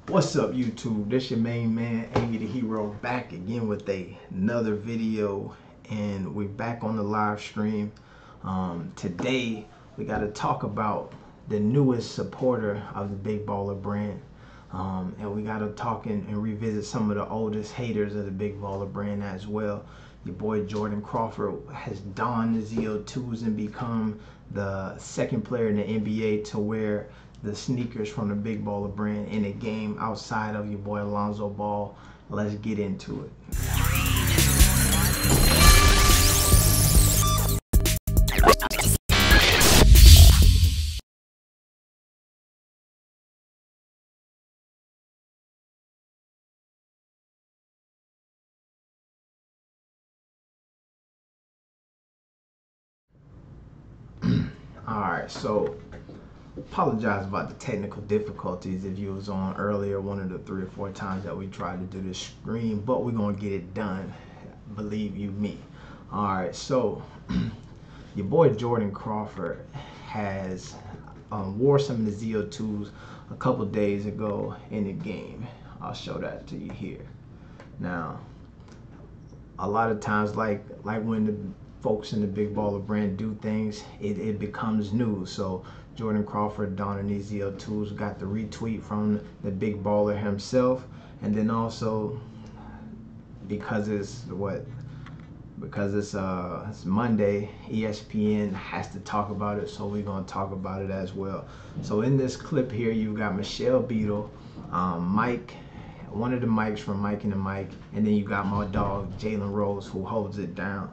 What's up, YouTube? This your main man, Amy the Hero, back again with another video, and we're back on the live stream. Today we got to talk about the newest supporter of the Big Baller brand, and we got to talk and revisit some of the oldest haters of the Big Baller brand as well. Your boy Jordan Crawford has donned the ZO2s and become the second player in the NBA to wear the sneakers from the Big Baller brand in a game outside of your boy Lonzo Ball. Let's get into it. Alright, so apologize about the technical difficulties if you was on earlier, one of the 3 or 4 times that we tried to do this stream, but we're gonna get it done, believe you me. Alright, so your boy Jordan Crawford has wore some of the ZO2s a couple days ago in the game. I'll show that to you here. Now, a lot of times, like when the folks in the Big Baller brand do things, it becomes news. So Jordan Crawford donning these ZO2s got the retweet from the Big Baller himself, and then also because it's Monday, ESPN has to talk about it, so we're gonna talk about it as well. So in this clip here, you've got Michelle Beadle, Mike, one of the mics from Mike and the Mike, and then you got my dog Jalen Rose, who holds it down.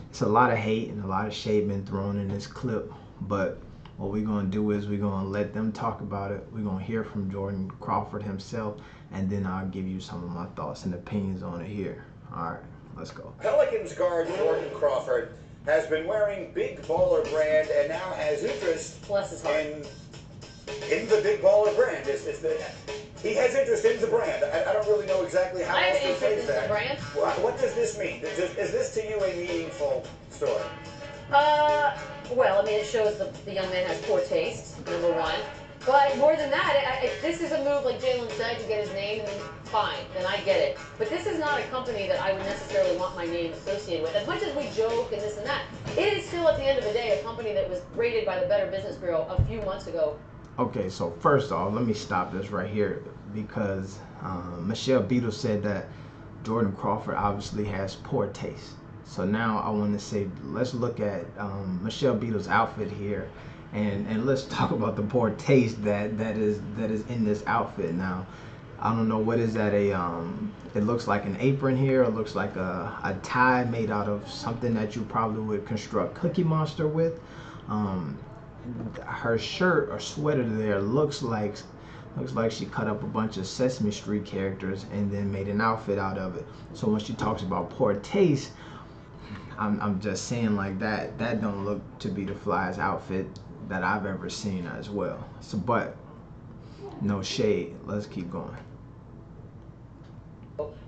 It's a lot of hate and a lot of shade been thrown in this clip, but what we're going to do is we're going to let them talk about it. We're going to hear from Jordan Crawford himself, and then I'll give you some of my thoughts and opinions on it here. All right, let's go. Pelicans guard Jordan Crawford has been wearing Big Baller brand and now has interest in the Big Baller brand. He has interest in the brand. I don't really know exactly how else to phrase that. Brand. What does this mean? Is this to you a meaningful story? Well, I mean, it shows the young man has poor taste, number one. But more than that, this is a move, like Jalen said, to get his name, and fine, then I get it. But this is not a company that I would necessarily want my name associated with. As much as we joke and this and that, it is still, at the end of the day, a company that was rated by the Better Business Bureau a few months ago. Okay, so first off, let me stop this right here, because Michelle Beadle said that Jordan Crawford obviously has poor taste. So now I want to say, let's look at Michelle Beadle's outfit here, and let's talk about the poor taste that is in this outfit. Now, I don't know, what is that? It looks like an apron here. It looks like a tie made out of something that you probably would construct Cookie Monster with. Her shirt or sweater there looks like she cut up a bunch of Sesame Street characters and then made an outfit out of it. So when she talks about poor taste, I'm just saying, like, that don't look to be the flyest outfit that I've ever seen as well. So, but no shade, let's keep going.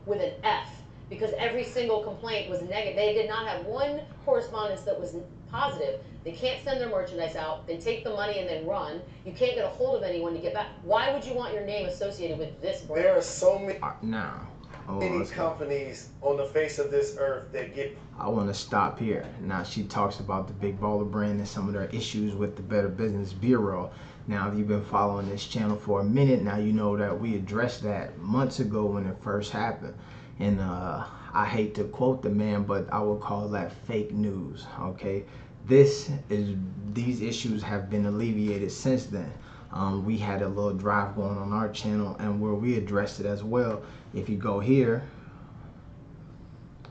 With an F, because every single complaint was negative. They did not have one correspondence that was positive. They can't send their merchandise out. They take the money and then run. You can't get a hold of anyone to get back. Why would you want your name associated with this brand? There are so many many companies on the face of this earth that get... I want to stop here. Now, she talks about the Big Baller brand and some of their issues with the Better Business Bureau. Now, if you've been following this channel for a minute, now you know that we addressed that months ago when it first happened. And I hate to quote the man, but I would call that fake news, okay? These issues have been alleviated since then. We had a little drive going on our channel, and where we addressed it as well. If you go here,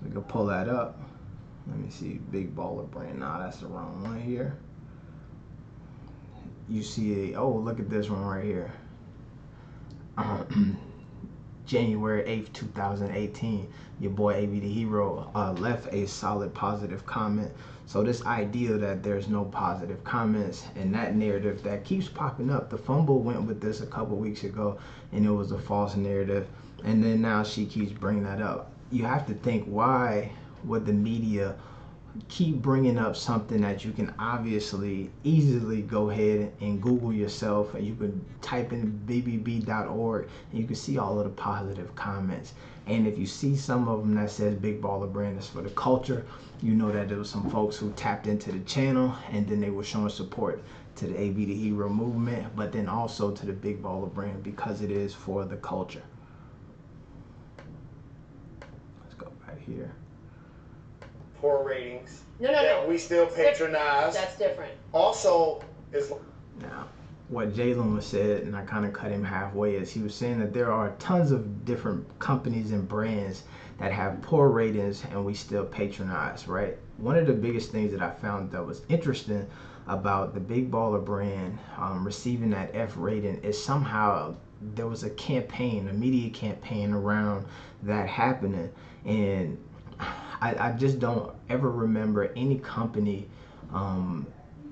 we can pull that up. Let me see, Big Baller brand. Nah, that's the wrong one here. You see oh, look at this one right here. January 8th, 2018, your boy AB the Hero left a solid positive comment. So this idea that there's no positive comments and that narrative that keeps popping up, the fumble went with this a couple weeks ago and it was a false narrative, and then now she keeps bringing that up. You have to think, why would the media keep bringing up something that you can obviously easily go ahead and Google yourself, and you can type in BBB.org and you can see all of the positive comments. And if you see some of them that says Big Baller Brand is for the culture, you know that there was some folks who tapped into the channel and then they were showing support to the AB the Hero movement, but then also to the Big Baller Brand because it is for the culture. Let's go back here. Poor ratings. No. We still patronize. That's different. Also, is now what Jalen was said, and I kind of cut him halfway, is he was saying that there are tons of different companies and brands that have poor ratings and we still patronize, right? One of the biggest things that I found that was interesting about the Big Baller Brand receiving that F rating is somehow there was a campaign, a media campaign around that happening, and I just don't ever remember any company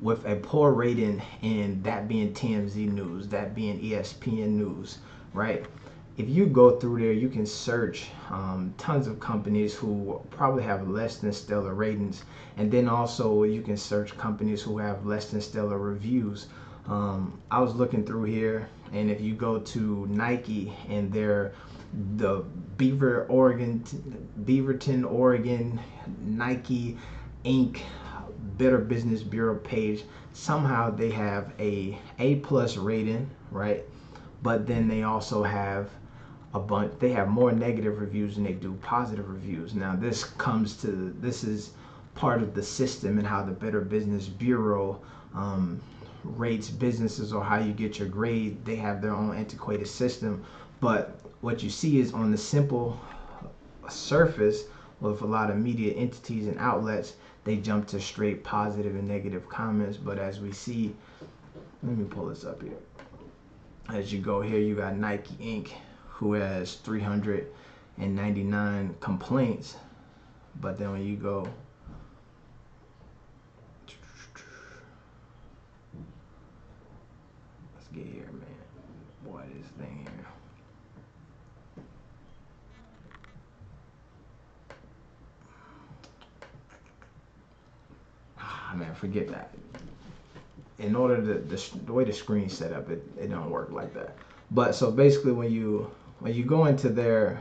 with a poor rating, and that being TMZ News, that being ESPN News, right? If you go through there, you can search tons of companies who probably have less than stellar ratings, and then also you can search companies who have less than stellar reviews. I was looking through here, and if you go to Nike and the Beaverton, Oregon, Nike Inc. Better Business Bureau page, somehow they have a A+ rating, right? But then they also have they have more negative reviews than they do positive reviews. Now this is part of the system and how the Better Business Bureau rates businesses, or how you get your grade. They have their own antiquated system, but what you see is on the simple surface with a lot of media entities and outlets, they jump to straight positive and negative comments. But as we see, let me pull this up here. As you go here, you got Nike Inc., who has 399 complaints. But then when you go, let's get here, man. Boy, this thing here. Man, forget that. In order to the way the screen's set up, it don't work like that. But so basically, when you go into the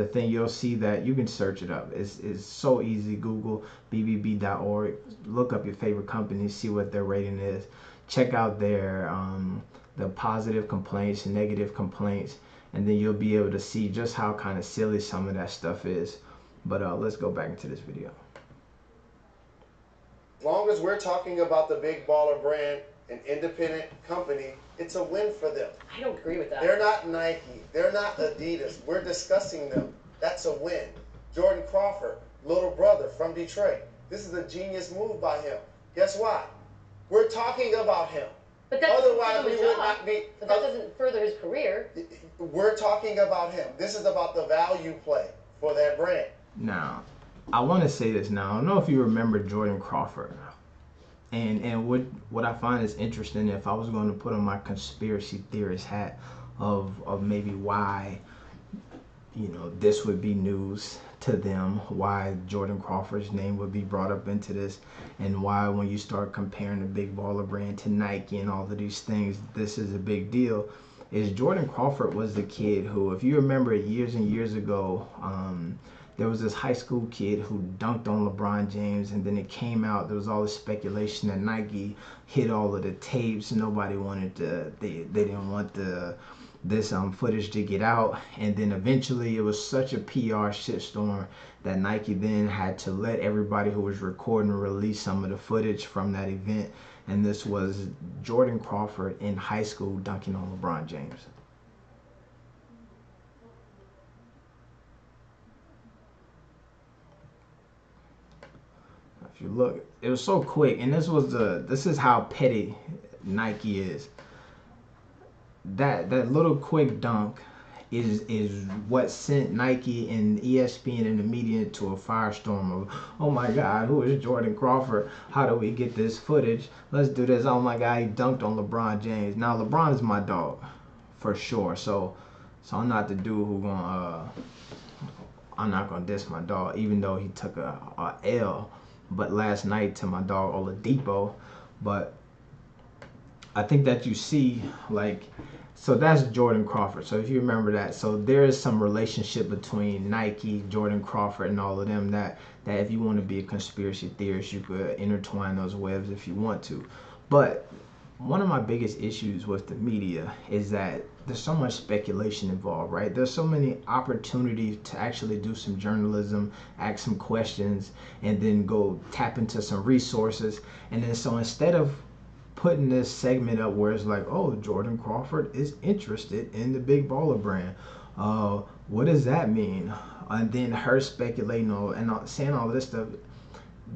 thing, you'll see that you can search it up. It's so easy. Google bbb.org, look up your favorite companies, see what their rating is, check out their the positive complaints and negative complaints, and then you'll be able to see just how kind of silly some of that stuff is. But let's go back into this video. As long as we're talking about the Big Baller Brand, an independent company, it's a win for them. I don't agree with that. They're not Nike. They're not Adidas. We're discussing them. That's a win. Jordan Crawford, little brother from Detroit. This is a genius move by him. Guess why? We're talking about him. But that Otherwise, we would not be. But that doesn't further his career. We're talking about him. This is about the value play for that brand. Now, I want to say this now. I don't know if you remember Jordan Crawford. And what I find is interesting, if I was going to put on my conspiracy theorist hat of maybe why, you know, this would be news to them, why Jordan Crawford's name would be brought up into this, and why when you start comparing the Big Baller Brand to Nike and all of these things, this is a big deal, is Jordan Crawford was the kid who, if you remember years and years ago, there was this high school kid who dunked on LeBron James, and then it came out, there was all this speculation that Nike hid all of the tapes. Nobody wanted to, they didn't want this footage to get out, and then eventually it was such a PR shitstorm that Nike then had to let everybody who was recording release some of the footage from that event, and this was Jordan Crawford in high school dunking on LeBron James. If you look, it was so quick, and this is how petty Nike is. That little quick dunk is what sent Nike and ESPN and the media into a firestorm of, oh my God, who is Jordan Crawford? How do we get this footage? Let's do this. Oh my God, he dunked on LeBron James. Now LeBron is my dog, for sure. So I'm not the dude who I'm not gonna diss my dog, even though he took a L. but last night to my dog Oladipo. But I think that you see, like, so that's Jordan Crawford. So if you remember that, so there is some relationship between Nike, Jordan Crawford, and all of them that if you want to be a conspiracy theorist, you could intertwine those webs if you want to. But one of my biggest issues with the media is that there's so much speculation involved, right? There's so many opportunities to actually do some journalism, ask some questions, and then go tap into some resources. And then so instead of putting this segment up where it's like, oh, Jordan Crawford is interested in the Big Baller brand. What does that mean? And then her speculating and saying all this stuff.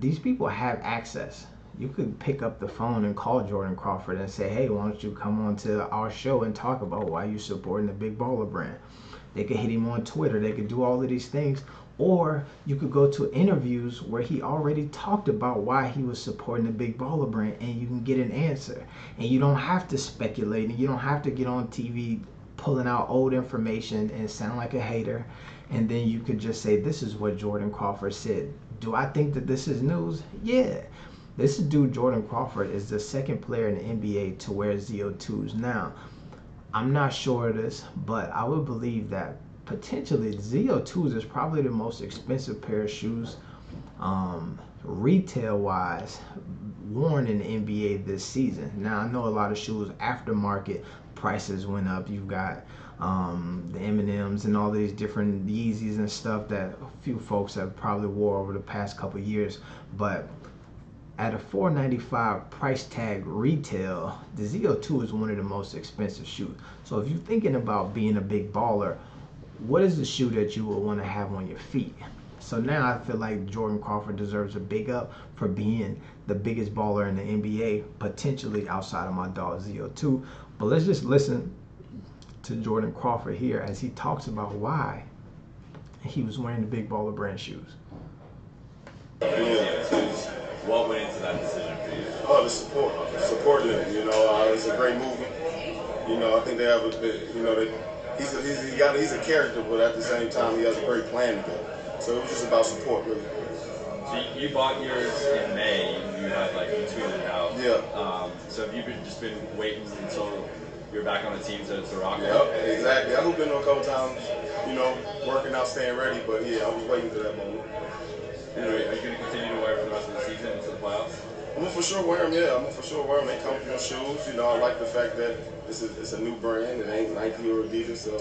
These people have access. You could pick up the phone and call Jordan Crawford and say, hey, why don't you come on to our show and talk about why you're supporting the Big Baller brand. They could hit him on Twitter. They could do all of these things. Or you could go to interviews where he already talked about why he was supporting the Big Baller brand, and you can get an answer. And you don't have to speculate, and you don't have to get on TV pulling out old information and sound like a hater. And then you could just say, this is what Jordan Crawford said. Do I think that this is news? Yeah. This dude, Jordan Crawford, is the second player in the NBA to wear ZO2s. Now, I'm not sure of this, but I would believe that potentially ZO2s is probably the most expensive pair of shoes retail wise worn in the NBA this season. Now I know a lot of shoes aftermarket prices went up. You've got the M&Ms and all these different Yeezys and stuff that a few folks have probably wore over the past couple of years, but at a $495 price tag retail, the ZO2 is one of the most expensive shoes. So if you're thinking about being a big baller, what is the shoe that you would want to have on your feet? So now I feel like Jordan Crawford deserves a big up for being the biggest baller in the NBA, potentially outside of my dog ZO2. But let's just listen to Jordan Crawford here as he talks about why he was wearing the Big Baller brand shoes. What went into that decision for you? Oh, the support. Supporting him, it's a great movement. I think they have a bit, he's a character, but at the same time, he has a great plan together. So it was just about support, really. So you bought yours in May, you had like tweeted it out. Yeah. So have you just been waiting until you're back on the team to rock it? Yep, exactly. I hooped in a couple times, working out, staying ready, but yeah, I was waiting for that moment. And are you going to continue to wear it for the rest of the season into the playoffs? I'm gonna for sure wear them. Yeah, I'm gonna for sure wear them. They comfortable shoes. I like the fact that it's a new brand. It ain't Nike or Adidas, so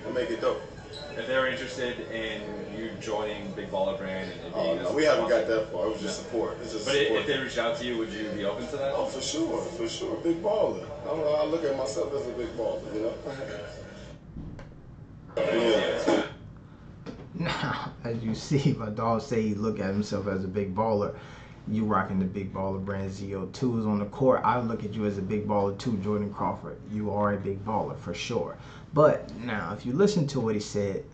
I make it dope. If they're interested in you joining Big Baller brand and being no, we haven't got that far. It was just support. It's just but support. If they reached out to you, would you be open to that? Oh, for sure, big baller. I don't know. I look at myself as a big baller. Yeah. Now, as you see, my dog say he look at himself as a big baller. You rocking the Big Baller brand ZO2s on the court. I look at you as a big baller too, Jordan Crawford. You are a big baller for sure. But now, if you listen to what he said,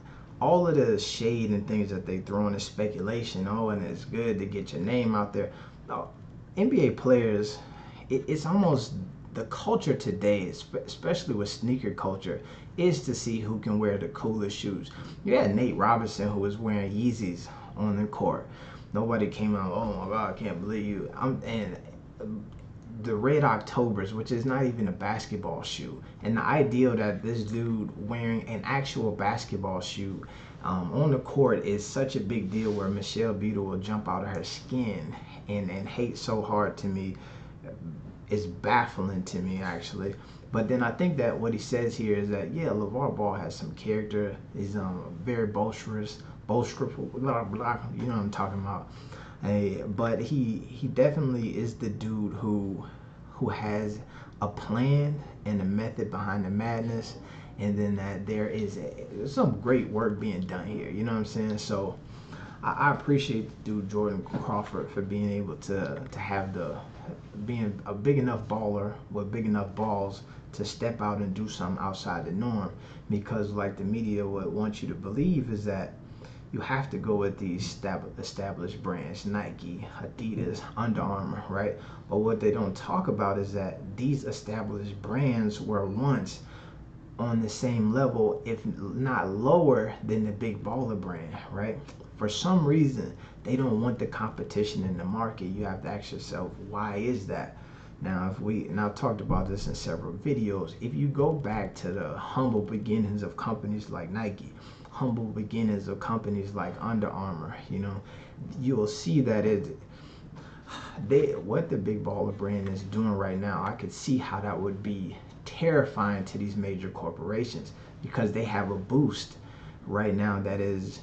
all of the shade and things that they throw in is speculation. Oh, and it's good to get your name out there. No, NBA players, it's almost the culture today, especially with sneaker culture, is to see who can wear the coolest shoes. You had Nate Robinson who was wearing Yeezys on the court. Nobody came out, oh my God, I can't believe you. And the Red Octobers, which is not even a basketball shoe. And the idea that this dude wearing an actual basketball shoe on the court is such a big deal, where Michelle Beadle will jump out of her skin and hate so hard to me is baffling to me, actually. But then I think that what he says here is that, yeah, LeVar Ball has some character. He's very boisterous, blah, blah, you know what I'm talking about. But he definitely is the dude who has a plan and a method behind the madness, and then that there's some great work being done here. You know what I'm saying? So I appreciate the dude Jordan Crawford for being able to have being a big enough baller with big enough balls to step out and do something outside the norm, because like the media would want you to believe is that you have to go with these established brands, Nike, Adidas, Under Armour, right? But what they don't talk about is that these established brands were once on the same level, if not lower, than the Big Baller brand, right? For some reason, they don't want the competition in the market. You have to ask yourself, why is that? Now, and I've talked about this in several videos, if you go back to the humble beginnings of companies like Nike, humble beginnings of companies like Under Armour, you know, you'll see that what the Big Baller brand is doing right now, I could see how that would be terrifying to these major corporations, because they have a boost right now that is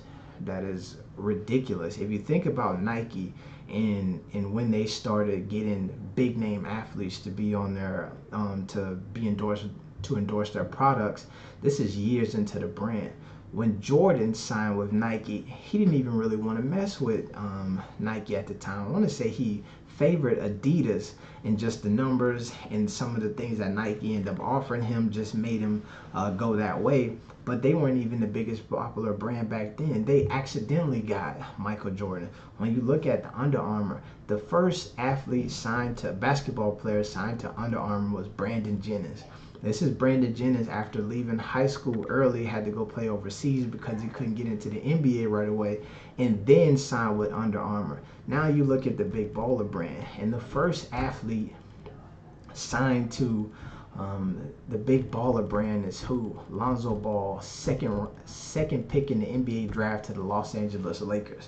ridiculous. If you think about Nike and when they started getting big name athletes to be on their to endorse their products, this is years into the brand. When Jordan signed with Nike, he didn't even really want to mess with Nike at the time. I want to say he favored Adidas, and just the numbers and some of the things that Nike ended up offering him just made him go that way. But they weren't even the biggest popular brand back then. They accidentally got Michael Jordan. When you look at the Under Armour, the first basketball player signed to Under Armour was Brandon Jennings. This is Brandon Jennings, after leaving high school early, had to go play overseas because he couldn't get into the NBA right away, and then signed with Under Armour. Now you look at the Big Baller brand, and the first athlete signed to the Big Baller brand is who? Lonzo Ball, second pick in the NBA draft to the Los Angeles Lakers.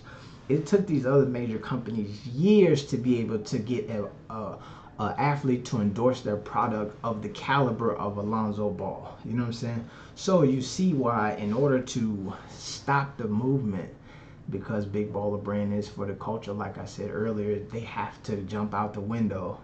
It took these other major companies years to be able to get a athlete to endorse their product of the caliber of Lonzo Ball. You know what I'm saying? So you see why, in order to stop the movement, because Big Baller brand is for the culture, like I said earlier, they have to jump out the window,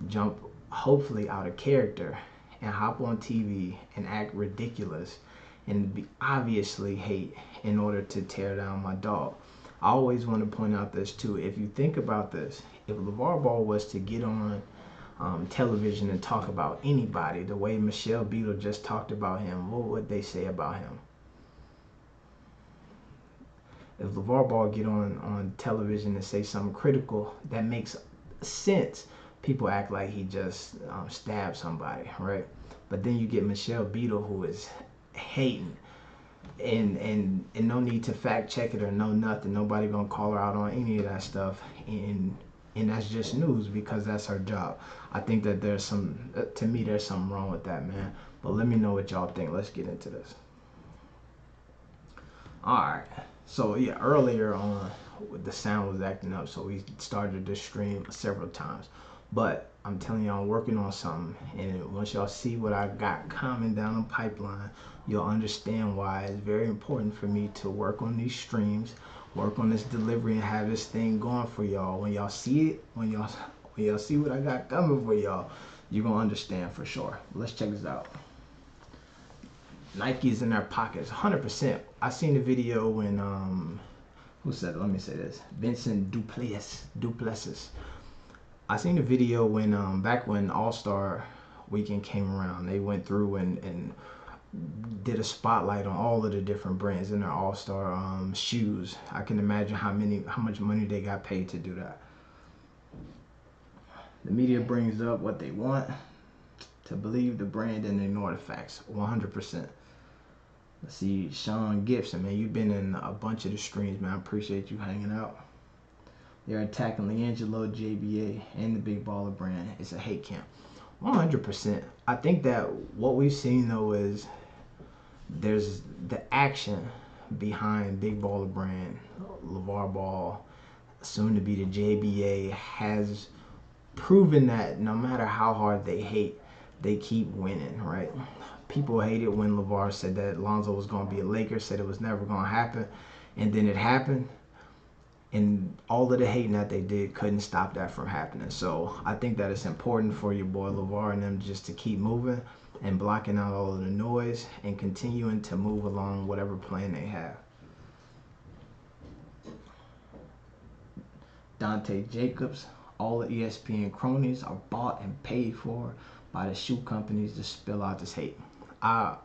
jump hopefully out of character, and hop on TV and act ridiculous and obviously hate in order to tear down my dog. I always want to point out this too. If you think about this, if LeVar Ball was to get on television and talk about anybody the way Michelle Beadle just talked about him, what would they say about him? If LeVar Ball get on television and say something critical that makes sense, people act like he just stabbed somebody, right? But then you get Michelle Beadle, who is hating, and no need to fact check it or know nothing. Nobody gonna call her out on any of that stuff, and that's just news because that's her job. I think that there's something wrong with that, man. But let me know what y'all think. Let's get into this. All right. So yeah, earlier on, the sound was acting up, so we started to stream several times. But I'm telling you, I'm working on something, and once y'all see what I got coming down the pipeline, you'll understand why it's very important for me to work on these streams, work on this delivery, and have this thing going for y'all. When y'all see it, when y'all see what I got coming for y'all, you're gonna understand for sure. Let's check this out. Nike's in their pockets, 100%. I seen the video when who said it? Let me say this. Vincent Duplessis. I seen the video when back when All-Star Weekend came around. They went through and did a spotlight on all of the different brands in their All-Star shoes. I can imagine how much money they got paid to do that. The media brings up what they want to believe the brand and ignore the facts. 100%. Let's see, Sean Gibson, man, you've been in a bunch of the streams, man. I appreciate you hanging out. They're attacking Leangelo, JBA, and the Big Baller brand. It's a hate camp. 100%. I think that what we've seen, though, is there's the action behind Big Baller brand, LeVar Ball, soon to be the JBA, has proven that no matter how hard they hate, they keep winning, right? People hated when LeVar said that Lonzo was going to be a Laker, said it was never going to happen, and then it happened. And all of the hating that they did couldn't stop that from happening. So I think that it's important for your boy LeVar and them just to keep moving and blocking out all of the noise and continuing to move along whatever plan they have. Dante Jacobs, all the ESPN cronies are bought and paid for by the shoe companies to spill out this hate. I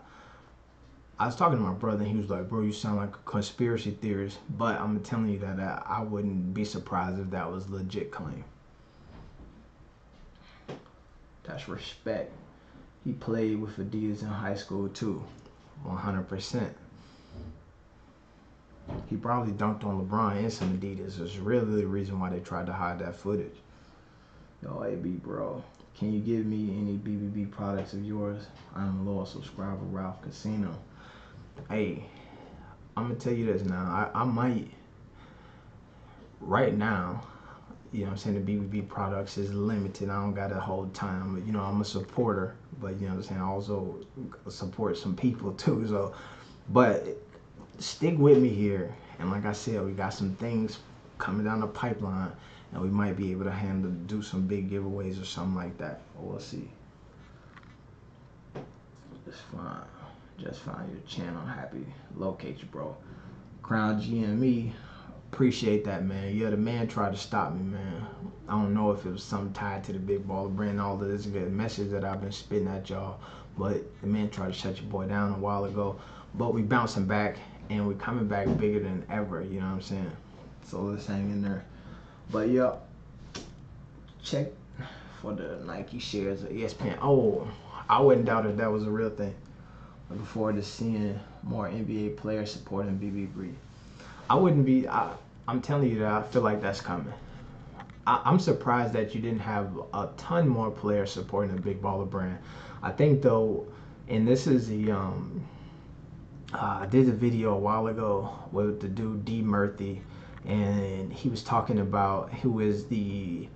was talking to my brother, and he was like, bro, you sound like a conspiracy theorist, but I'm telling you that I wouldn't be surprised if that was a legit claim. That's respect. He played with Adidas in high school, too. 100%. He probably dunked on LeBron and some Adidas. It's really the reason why they tried to hide that footage. Yo, AB, bro, can you give me any BBB products of yours? I'm a loyal subscriber, Ralph Casino. Hey, I'm going to tell you this now. I might, right now, you know what I'm saying, the BBB products is limited. I don't got a whole time. You know, I'm a supporter, but you know what I'm saying, I also support some people too. So, but stick with me here. And like I said, we got some things coming down the pipeline, and we might be able to do some big giveaways or something like that. We'll see. Just find your channel. Happy to locate you, bro. Crown GME. Appreciate that, man. Yeah, the man tried to stop me, man. I don't know if it was something tied to the Big Baller brand, all of this good message that I've been spitting at y'all, but the man tried to shut your boy down a while ago. But we bouncing back, and we coming back bigger than ever, you know what I'm saying? So let's hang in there. But yeah, check for the Nike shares of ESPN. Oh, I wouldn't doubt if that was a real thing. Looking forward to seeing more NBA players supporting BBB. I wouldn't be, I'm telling you that I feel like that's coming. I'm surprised that you didn't have a ton more players supporting the Big Baller brand. I think though, and this is the, I did a video a while ago with the dude D. Murphy, and he was talking about who is the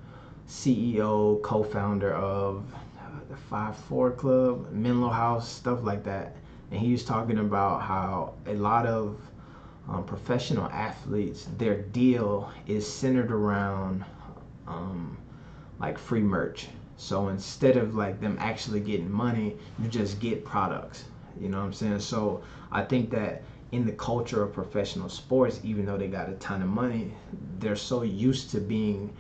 CEO, co-founder of the 5-4 Club, Menlo House, stuff like that. And he was talking about how a lot of professional athletes, their deal is centered around like free merch. So instead of like them actually getting money, you just get products. You know what I'm saying? So I think that in the culture of professional sports, even though they got a ton of money, they're so used to being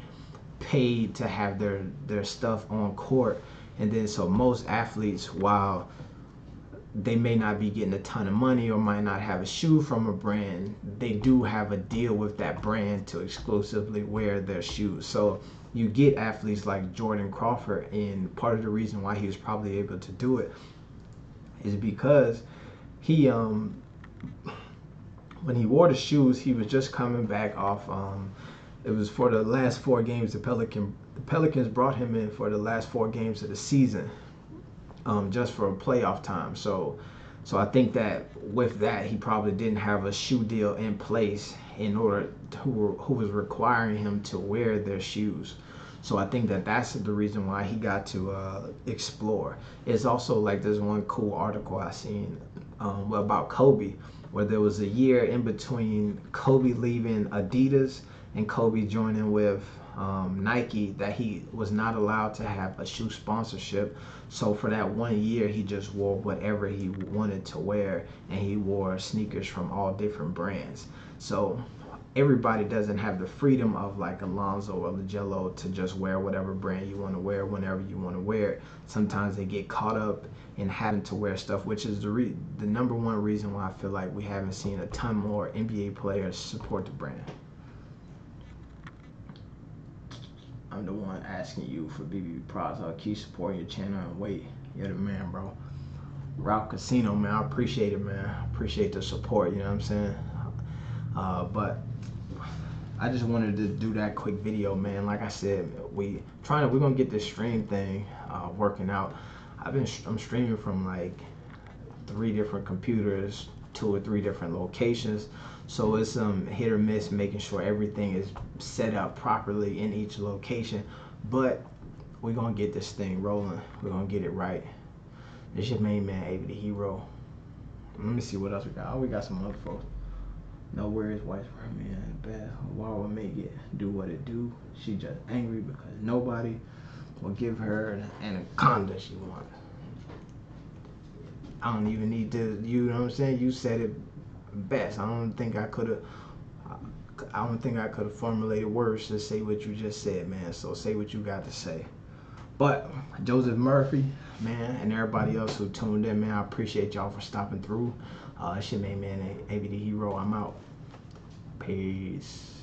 paid to have their stuff on court. And then so most athletes, while they may not be getting a ton of money or might not have a shoe from a brand, they do have a deal with that brand to exclusively wear their shoes. So you get athletes like Jordan Crawford, and part of the reason why he was probably able to do it is because he when he wore the shoes, he was just coming back off it was for the last 4 games. The Pelicans brought him in for the last 4 games of the season, just for a playoff time. So I think that with that, he probably didn't have a shoe deal in place in order to, who was requiring him to wear their shoes. So I think that that's the reason why he got to explore. It's also like there's one cool article I seen about Kobe, where there was a year in between Kobe leaving Adidas and Kobe joining with Nike that he was not allowed to have a shoe sponsorship. So for that 1 year, he just wore whatever he wanted to wear, and he wore sneakers from all different brands. So everybody doesn't have the freedom of like Lonzo or Jello to just wear whatever brand you want to wear whenever you want to wear it. Sometimes they get caught up in having to wear stuff, which is the number one reason why I feel like we haven't seen a ton more NBA players support the brand. I'm the one asking you for BBB products. I'll keep supporting your channel and wait. You're the man, bro. Ralph Casino, man. I appreciate it, man. I appreciate the support, you know what I'm saying? But I just wanted to do that quick video, man. Like I said, we're gonna get this stream thing working out. I'm streaming from like 3 different computers, 2 or 3 different locations. So it's hit or miss making sure everything is set up properly in each location. But we're gonna get this thing rolling. We're gonna get it right. This your main man, AB the Hero. Let me see what else we got. Oh, we got some other folks. No worries, wife for her man. Bad. Why would make it do what it do? She just angry because nobody will give her an anaconda she wants. I don't even need to, you know what I'm saying? You said it best. I don't think I could have formulated words to say what you just said, man. So say what you got to say. But Joseph Murphy, man, and everybody else who tuned in, man, I appreciate y'all for stopping through. It's your main man, AB the Hero. I'm out. Peace.